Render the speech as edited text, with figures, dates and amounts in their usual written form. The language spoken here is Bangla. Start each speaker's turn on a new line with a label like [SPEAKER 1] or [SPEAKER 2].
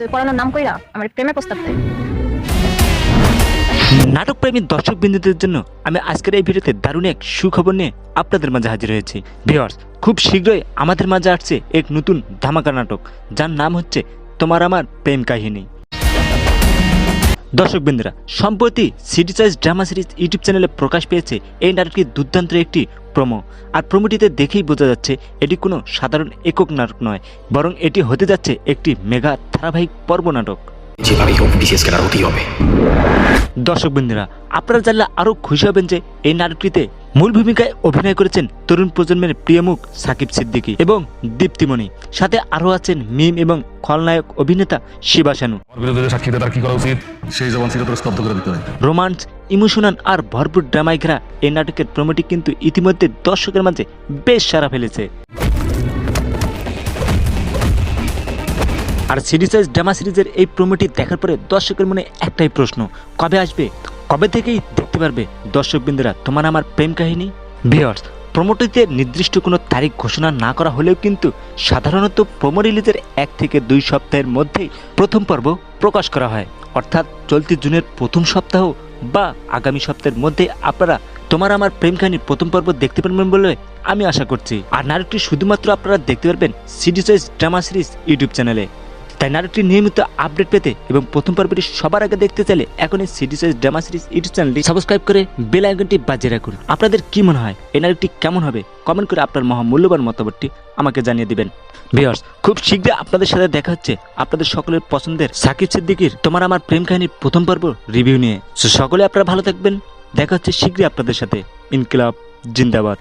[SPEAKER 1] পড়ানোর নাম কইরা আমার প্রেমের প্রস্তাব দেয়।
[SPEAKER 2] নাটক প্রেমী দর্শক বিন্দুদের জন্য আমি আজকের এই ভিডিওতে দারুণ এক সুখবর নিয়ে আপনাদের মাঝে হাজির হয়েছি। ভিউয়ার্স, খুব শীঘ্রই আমাদের মাঝে আসছে এক নতুন ধামাকা নাটক, যার নাম হচ্ছে তোমার আমার প্রেম কাহিনী। দর্শক বিন্দুরা, সম্প্রতি city choice drama series YouTube চ্যানেলে প্রকাশ পেয়েছে এই নাটকটির দুর্দান্ত একটি প্রোমো। আর প্রোমোটিতে দেখেই বোঝা যাচ্ছে এটি কোনো সাধারণ একক নাটক নয়, বরং এটি হতে যাচ্ছে একটি মেগা ধারাবাহিক পর্ব নাটক।
[SPEAKER 3] যেভাবেই হোক বিশেষ খেলার হতেই হবে।
[SPEAKER 2] দর্শক বন্ধুরা, আপনারা জানলে আরো খুশি হবেন যে এই নাটকটিতে মূল ভূমিকায় অভিনয় করেছেন তরুণ প্রজন্মের প্রিয় মুখ সাকিব সিদ্দিকী এবং দীপ্তিমণি, সাথে আরো আছেন মিম এবং খলনায়ক অভিনেতা শিবা শানু।
[SPEAKER 4] সাক্ষীতে তার কি করা উচিত সেই জবান ছিল তোর স্তব্ধ করে দিতে হয়।
[SPEAKER 2] রোমান্স, ইমোশনাল আর ভরপুর ড্রামায় ঘেরা এই নাটকের প্রোমোটি কিন্তু ইতিমধ্যে দর্শকের মাঝে বেশ সাড়া ফেলেছে। আর সিটি চয়েস ড্রামা সিরিজের এই প্রোমোটি দেখার পরে দর্শকের মনে একটাই প্রশ্ন, কবে আসবে, কবে থেকেই দেখতে পারবে দর্শকবৃন্দরা তোমার আমার প্রেম কাহিনী? ভিউয়ার্স, প্রোমোটিতে নির্দিষ্ট কোনো তারিখ ঘোষণা না করা হলেও কিন্তু সাধারণত প্রোমো রিলিজের 1 থেকে 2 সপ্তাহের মধ্যেই প্রথম পর্ব প্রকাশ করা হয়, অর্থাৎ চলতি জুনের প্রথম সপ্তাহ বা আগামী সপ্তাহের মধ্যে আপনারা তোমার আমার প্রেম কাহিনীর প্রথম পর্ব দেখতে পারবেন বলে আমি আশা করছি। আর নাটকটি শুধুমাত্র আপনারা দেখতে পারবেন city choice drama series YouTube চ্যানেলে। তাই নাটকটি নিয়মিত আপডেট পেতে এবং প্রথম পর্বটি সবার আগে দেখতে চাইলে এখনই city choice drama series YouTube চ্যানেলটি সাবস্ক্রাইব করে বেল আইকনটি বাজিয়ে রাখুন। আপনাদের কি মনে হয় এই নাটকটি কেমন হবে? কমেন্ট করে আপনার মহামূল্যবান মতামতটি আমাকে জানিয়ে দিবেন। ভিউয়ার্স, খুব শীঘ্রই আপনাদের সাথে দেখা হচ্ছে আপনাদের সকলের পছন্দের সাকিব সিদ্দিকীর তোমার আমার প্রেম কাহিনীর প্রথম পর্ব রিভিউ নিয়ে। সকলে আপনারা ভালো থাকবেন, দেখা হচ্ছে শীঘ্রই আপনাদের সাথে। ইনকিলাব জিন্দাবাদ।